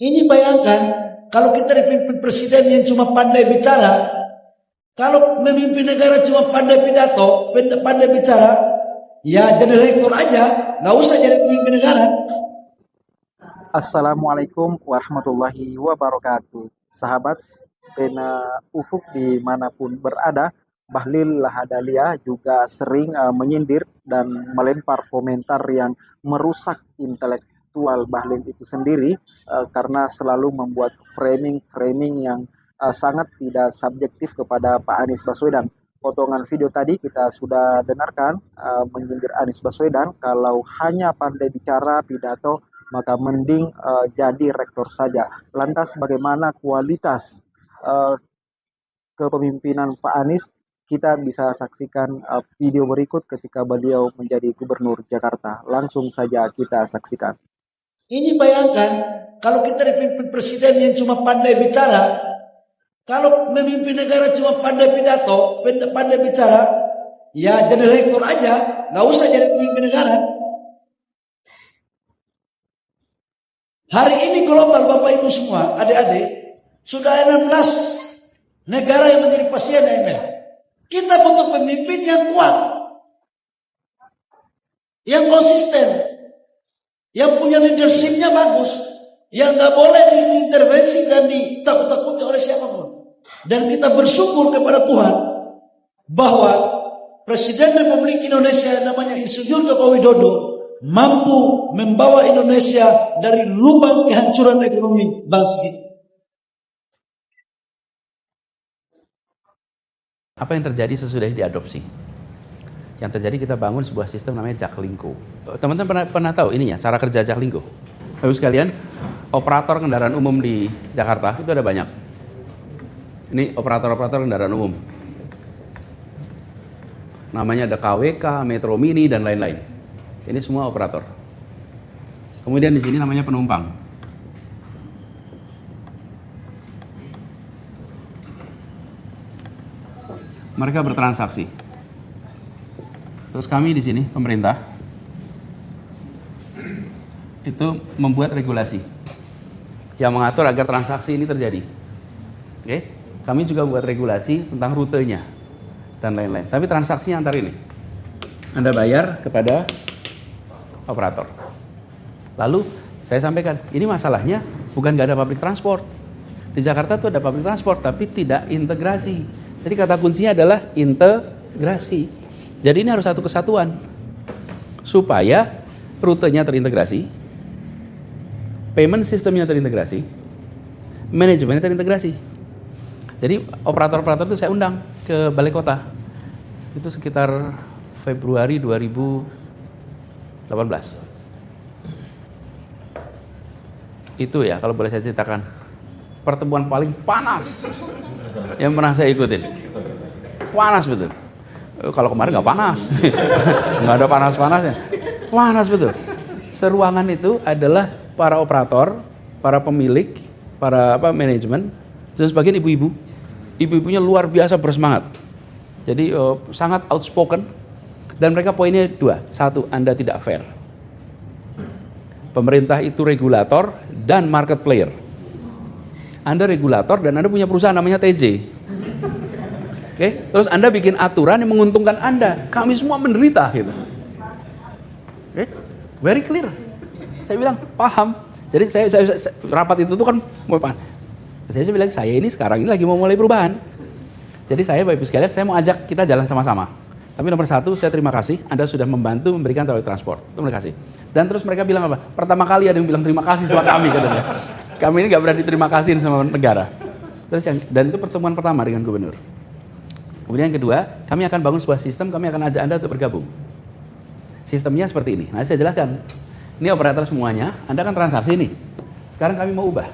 Ini bayangkan, kalau kita dipimpin presiden yang cuma pandai bicara, kalau memimpin negara cuma pandai pidato, pandai bicara, ya jadi rektor aja, nggak usah jadi pemimpin negara. Assalamualaikum warahmatullahi wabarakatuh. Sahabat Pena Ufuk dimanapun berada, Bahlil Lahadalia juga sering menyindir dan melempar komentar yang merusak intelektual Bahlil itu sendiri karena selalu membuat framing yang sangat tidak subjektif kepada Pak Anies Baswedan. Potongan video tadi kita sudah dengarkan menyindir Anies Baswedan kalau hanya pandai bicara pidato maka mending jadi rektor saja. Lantas bagaimana kualitas kepemimpinan Pak Anies? Kita bisa saksikan video berikut ketika beliau menjadi gubernur Jakarta. Langsung saja kita saksikan. Ini bayangkan, kalau kita dipimpin presiden yang cuma pandai bicara, kalau memimpin negara cuma pandai pidato, pandai bicara, ya jadi rektor aja, nggak usah jadi pemimpin negara. Hari ini global Bapak Ibu semua, adik-adik, sudah 16 negara yang menjadi pasien IMF. Kita butuh pemimpin yang kuat, yang konsisten, yang punya leadershipnya bagus, yang nggak boleh diintervensi dan ditakut-takuti oleh siapapun. Dan kita bersyukur kepada Tuhan bahwa Presiden Republik Indonesia yang namanya Insinyur Joko Widodo mampu membawa Indonesia dari lubang kehancuran ekonomi bangsa kita. Apa yang terjadi sesudah diadopsi? Yang terjadi kita bangun sebuah sistem namanya Jaklingko. Teman-teman pernah tahu ininya, cara kerja Jaklingko? Bapak sekalian, operator kendaraan umum di Jakarta itu ada banyak. Ini operator-operator kendaraan umum. Namanya ada KWK, Metro Mini, dan lain-lain. Ini semua operator. Kemudian di sini namanya penumpang. Mereka bertransaksi. Terus kami di sini pemerintah itu membuat regulasi yang mengatur agar transaksi ini terjadi. Oke? Kami juga buat regulasi tentang rutenya dan lain-lain. Tapi transaksi antar ini Anda bayar kepada operator. Lalu saya sampaikan, ini masalahnya bukan nggak ada public transport. Di Jakarta tuh ada public transport tapi tidak integrasi. Jadi kata kuncinya adalah integrasi. Jadi ini harus satu kesatuan supaya rutenya terintegrasi, payment sistemnya terintegrasi, manajemennya terintegrasi. Jadi operator-operator itu saya undang ke Balai Kota. Itu sekitar Februari 2018. Itu ya kalau boleh saya ceritakan pertemuan paling panas yang pernah saya ikutin. Panas betul. Kalau kemarin nggak panas, nggak ada panas-panasnya. Panas betul. Seruangan itu adalah para operator, para pemilik, para manajemen, dan sebagian ibu-ibu. Ibu-ibunya luar biasa bersemangat. Jadi sangat outspoken. Dan mereka poinnya dua. Satu, Anda tidak fair. Pemerintah itu regulator dan market player. Anda regulator dan Anda punya perusahaan namanya TJ. Oke, terus Anda bikin aturan yang menguntungkan Anda. Kami semua menderita gitu. Oke, very clear. Saya bilang paham. Jadi saya rapat itu tuh kan mau paham. Saya bilang saya ini sekarang ini lagi mau mulai perubahan. Jadi saya Bapak Ibu sekalian, saya mau ajak kita jalan sama-sama. Tapi nomor satu, saya terima kasih Anda sudah membantu memberikan public transport. Terima kasih. Dan terus mereka bilang apa? Pertama kali ada yang bilang terima kasih sama kami katanya. Kami ini nggak berani terima kasih sama negara. Terus dan itu pertemuan pertama dengan gubernur. Kemudian yang kedua, kami akan bangun sebuah sistem, kami akan ajak Anda untuk bergabung. Sistemnya seperti ini. Nah, saya jelaskan. Ini operator semuanya, Anda kan transaksi nih. Sekarang kami mau ubah.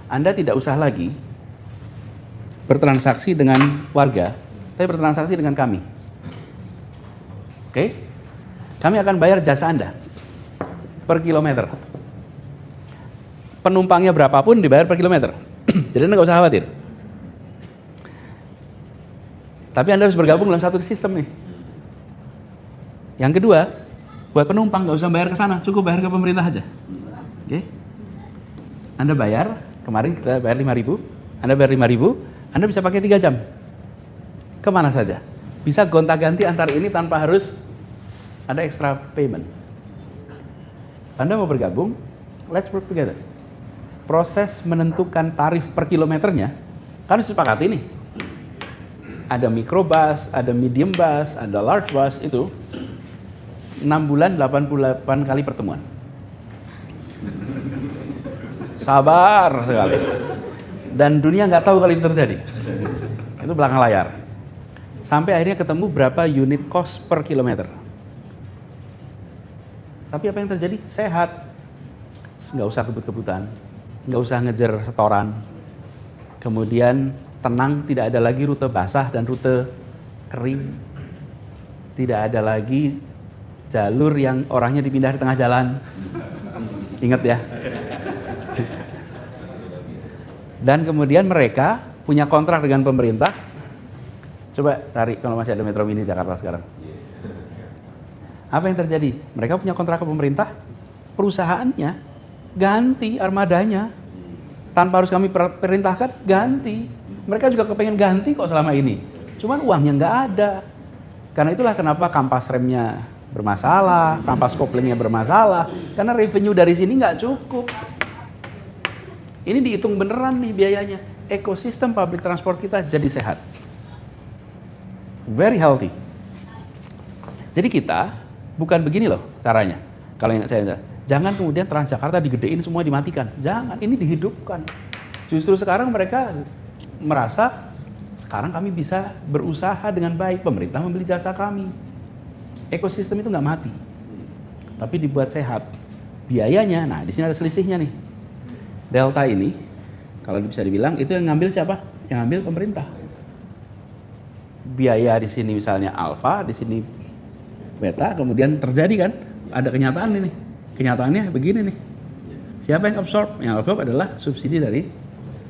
Anda tidak usah lagi bertransaksi dengan warga, tapi bertransaksi dengan kami. Oke? Kami akan bayar jasa Anda per kilometer. Penumpangnya berapapun dibayar per kilometer. Jadi Anda nggak usah khawatir. Tapi Anda harus bergabung dalam satu sistem nih. Yang kedua, buat penumpang nggak usah bayar ke sana, cukup bayar ke pemerintah aja. Oke? Anda bayar, kemarin kita bayar 5.000, Anda bayar 5.000, Anda bisa pakai 3 jam. Kemana saja. Bisa gonta-ganti antar ini tanpa harus ada extra payment. Anda mau bergabung, let's work together. Proses menentukan tarif per kilometernya, kan sepakati nih. Ada microbus, ada medium bus, ada large bus, itu 6 bulan 88 kali pertemuan. Sabar sekali. Dan dunia nggak tahu kali itu terjadi. Itu belakang layar. Sampai akhirnya ketemu berapa unit cost per kilometer. Tapi apa yang terjadi? Sehat. Nggak usah kebut-kebutan. Nggak usah ngejar setoran. Kemudian tenang, tidak ada lagi rute basah dan rute kering. Tidak ada lagi jalur yang orangnya dipindah di tengah jalan. Ingat ya. Dan kemudian mereka punya kontrak dengan pemerintah. Coba cari kalau masih ada Metro Mini Jakarta sekarang. Apa yang terjadi? Mereka punya kontrak ke pemerintah, perusahaannya ganti armadanya. Tanpa harus kami perintahkan, ganti. Mereka juga kepengen ganti kok selama ini. Cuman uangnya nggak ada. Karena itulah kenapa kampas remnya bermasalah, kampas koplingnya bermasalah. Karena revenue dari sini nggak cukup. Ini dihitung beneran nih biayanya. Ekosistem public transport kita jadi sehat. Very healthy. Jadi kita bukan begini loh caranya. Kalau yang saya jangan kemudian Transjakarta digedein semua dimatikan. Jangan, ini dihidupkan. Justru sekarang mereka merasa sekarang kami bisa berusaha dengan baik. Pemerintah membeli jasa kami. Ekosistem itu nggak mati, tapi dibuat sehat. Biayanya, nah di sini ada selisihnya nih. Delta ini, kalau bisa dibilang itu yang ngambil siapa? Yang ngambil pemerintah. Biaya di sini misalnya alfa, di sini beta, kemudian terjadi kan? Ada kenyataan ini. Kenyataannya begini nih. Siapa yang absorb? Yang absorb adalah subsidi dari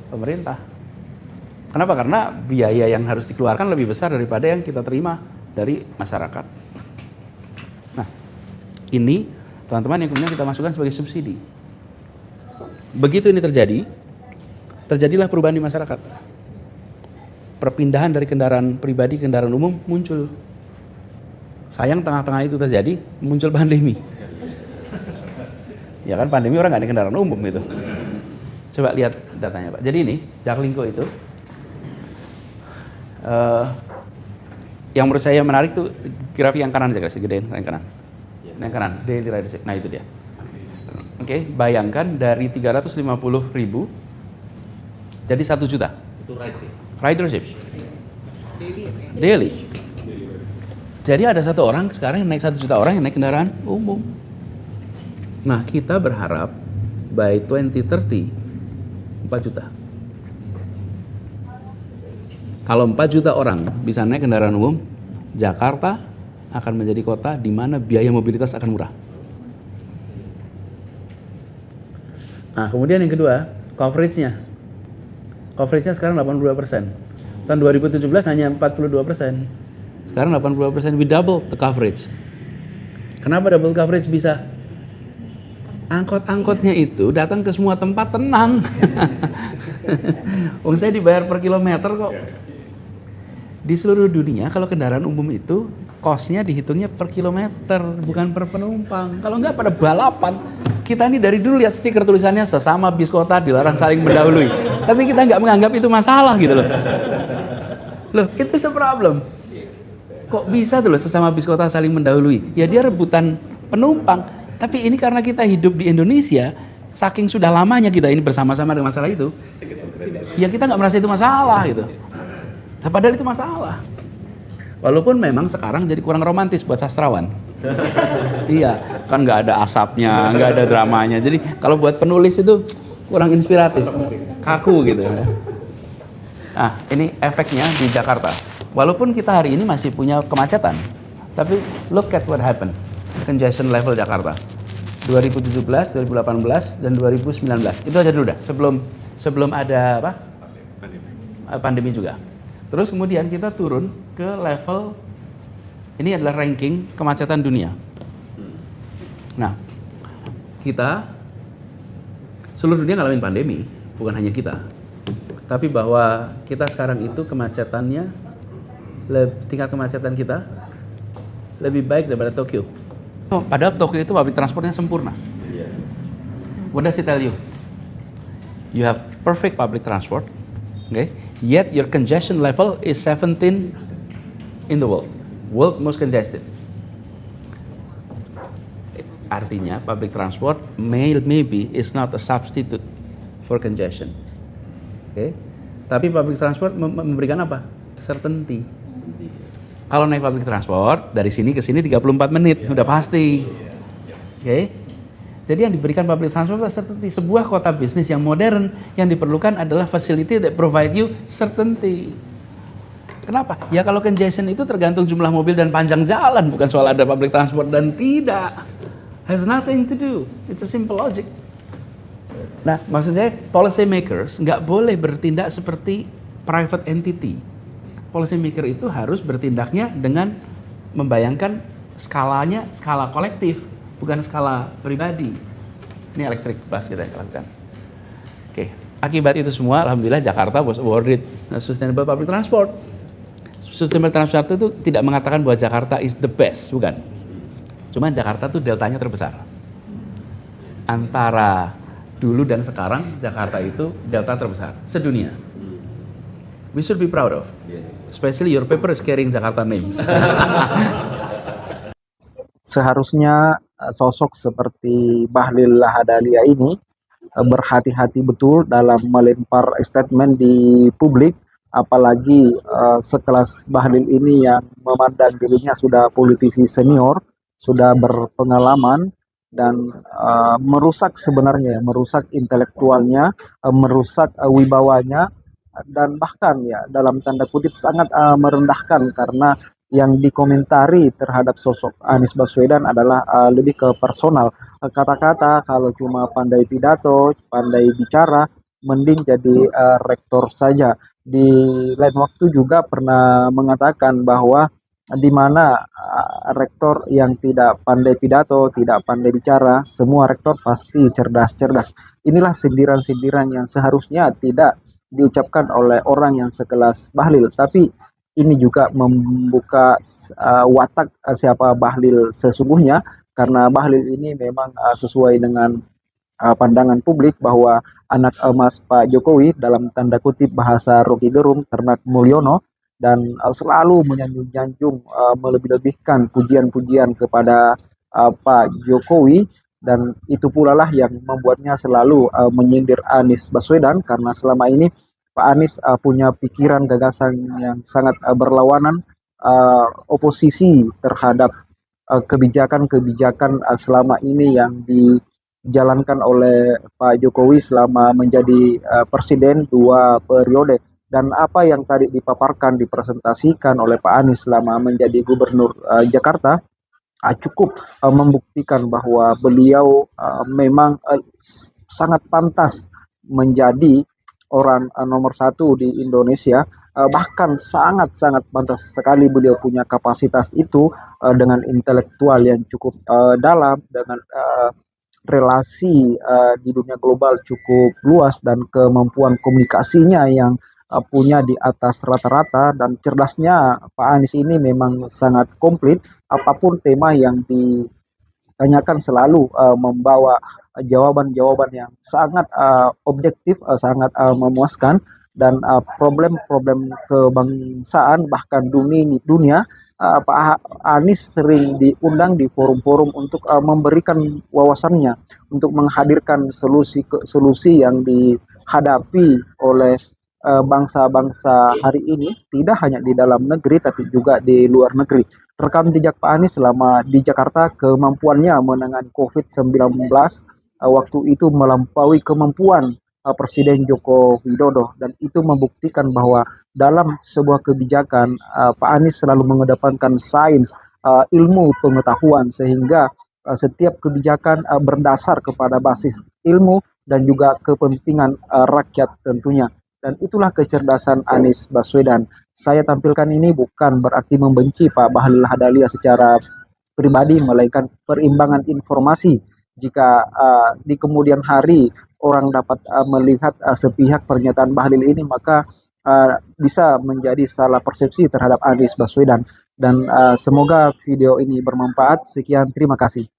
pemerintah. Kenapa? Karena biaya yang harus dikeluarkan lebih besar daripada yang kita terima dari masyarakat. Nah, ini teman-teman yang kemudian kita masukkan sebagai subsidi. Begitu ini terjadi, terjadilah perubahan di masyarakat. Perpindahan dari kendaraan pribadi ke kendaraan umum muncul. Sayang tengah-tengah itu terjadi, muncul pandemi. Ya kan, pandemi orang nggak ada kendaraan umum gitu. Coba lihat datanya Pak. Jadi ini, Jaklingko itu, yang menurut saya menarik tuh grafik yang kanan aja, gedein yang kanan. Yang kanan, daily ridership. Nah itu dia. Oke, bayangkan dari 350.000 jadi 1 juta. Itu Ridership. Daily. Jadi ada 1 orang sekarang yang naik 1 juta orang yang naik kendaraan umum. Nah, kita berharap by 2030 4 juta. Kalau 4 juta orang bisa naik kendaraan umum, Jakarta akan menjadi kota di mana biaya mobilitas akan murah. Nah, kemudian yang kedua, coverage-nya. Coverage-nya sekarang 82%. Tahun 2017 hanya 42%. Sekarang 82%, we double the coverage. Kenapa double coverage bisa? Angkot-angkotnya itu datang ke semua tempat tenang. Wong saya dibayar per kilometer kok. Di seluruh dunia kalau kendaraan umum itu cost-nya dihitungnya per kilometer, bukan per penumpang. Kalau enggak pada balapan. Kita ini dari dulu lihat stiker tulisannya sesama bis kota dilarang saling mendahului. Tapi kita nggak menganggap itu masalah gitu loh. Loh, itu problem. Kok bisa tuh loh sesama bis kota saling mendahului? Ya dia rebutan penumpang. Tapi ini karena kita hidup di Indonesia, saking sudah lamanya kita ini bersama-sama dengan masalah itu, ya kita nggak merasa itu masalah gitu. Nah, padahal itu masalah. Walaupun memang sekarang jadi kurang romantis buat sastrawan. Iya, kan nggak ada asapnya, nggak ada dramanya. Jadi kalau buat penulis itu kurang inspiratif, kaku gitu. Nah, ini efeknya di Jakarta. Walaupun kita hari ini masih punya kemacetan, tapi look at what happened. Congestion level Jakarta 2017, 2018, dan 2019. Itu aja dulu dah, sebelum ada apa? Pandemi juga. Terus kemudian kita turun ke level, ini adalah ranking kemacetan dunia. Nah, kita Seluruh dunia ngalamin pandemi, bukan hanya kita. Tapi bahwa kita sekarang itu kemacetannya, tingkat kemacetan kita lebih baik daripada Tokyo. Padahal Tokyo itu public transportnya sempurna. What does it tell you? You have perfect public transport, okay? Yet your congestion level is 17 in the world most congested. Artinya public transport maybe is not a substitute for congestion. Okay? Tapi public transport memberikan apa? Certainty. Kalau naik public transport dari sini ke sini 34 menit udah pasti. Okay? Jadi yang diberikan public transport adalah certainty. Sebuah kota bisnis yang modern yang diperlukan adalah facility that provide you certainty. Kenapa? Ya kalau congestion itu tergantung jumlah mobil dan panjang jalan, bukan soal ada public transport dan tidak. Has nothing to do. It's a simple logic. Nah, maksud saya policy makers nggak boleh bertindak seperti private entity. Policy maker itu harus bertindaknya dengan membayangkan skalanya skala kolektif, bukan skala pribadi. Ini electric bus kita yang lakukan. Oke, akibat itu semua, alhamdulillah Jakarta was awarded Sustainable Public Transport. Sustainable Transport itu tidak mengatakan bahwa Jakarta is the best, bukan. Cuman Jakarta tuh deltanya terbesar. Antara dulu dan sekarang, Jakarta itu delta terbesar sedunia. We should be proud of. Especially your paper is carrying Jakarta names. Seharusnya sosok seperti Bahlil Lahadalia ini berhati-hati betul dalam melempar statement di publik, apalagi sekelas Bahlil ini yang memandang dirinya sudah politisi senior, sudah berpengalaman, dan merusak intelektualnya, merusak wibawanya, dan bahkan ya dalam tanda kutip sangat merendahkan, karena yang dikomentari terhadap sosok Anies Baswedan adalah lebih ke personal. Kata-kata kalau cuma pandai pidato, pandai bicara, mending jadi rektor saja. Di lain waktu juga pernah mengatakan bahwa di mana rektor yang tidak pandai pidato, tidak pandai bicara, semua rektor pasti cerdas-cerdas. Inilah sindiran-sindiran yang seharusnya tidak diucapkan oleh orang yang sekelas Bahlil. Tapi ini juga membuka watak siapa Bahlil sesungguhnya, karena Bahlil ini memang sesuai dengan pandangan publik bahwa anak emas Pak Jokowi, dalam tanda kutip bahasa Rocky Gerung, Ternak Mulyono, dan selalu menyanjung melebih-lebihkan pujian-pujian kepada Pak Jokowi, dan itu pula lah yang membuatnya selalu menyindir Anies Baswedan, karena selama ini Pak Anies punya pikiran gagasan yang sangat berlawanan, oposisi terhadap kebijakan-kebijakan selama ini yang dijalankan oleh Pak Jokowi selama menjadi presiden 2 periode. Dan apa yang tadi dipaparkan, dipresentasikan oleh Pak Anies selama menjadi gubernur Jakarta cukup membuktikan bahwa beliau memang sangat pantas menjadi orang nomor 1 di Indonesia. Bahkan sangat-sangat pantas sekali beliau punya kapasitas itu, dengan intelektual yang cukup dalam, dengan relasi di dunia global cukup luas, dan kemampuan komunikasinya yang punya di atas rata-rata, dan cerdasnya Pak Anies ini memang sangat komplit. Apapun tema yang ditanyakan selalu membawa jawaban-jawaban yang sangat objektif, sangat memuaskan, dan problem-problem kebangsaan bahkan dunia, Pak Anies sering diundang di forum-forum untuk memberikan wawasannya, untuk menghadirkan solusi yang dihadapi oleh bangsa-bangsa hari ini, tidak hanya di dalam negeri tapi juga di luar negeri. Rekam jejak Pak Anies selama di Jakarta, kemampuannya menangani COVID-19 waktu itu melampaui kemampuan Presiden Joko Widodo, dan itu membuktikan bahwa dalam sebuah kebijakan Pak Anies selalu mengedepankan sains, ilmu pengetahuan, sehingga setiap kebijakan berdasar kepada basis ilmu dan juga kepentingan rakyat tentunya. Dan itulah kecerdasan Anies Baswedan. Saya tampilkan ini bukan berarti membenci Pak Bahlil Lahadalia secara pribadi, melainkan perimbangan informasi jika di kemudian hari orang dapat melihat sepihak pernyataan Bahlil ini, maka bisa menjadi salah persepsi terhadap Anies Baswedan. Dan semoga video ini bermanfaat. Sekian, terima kasih.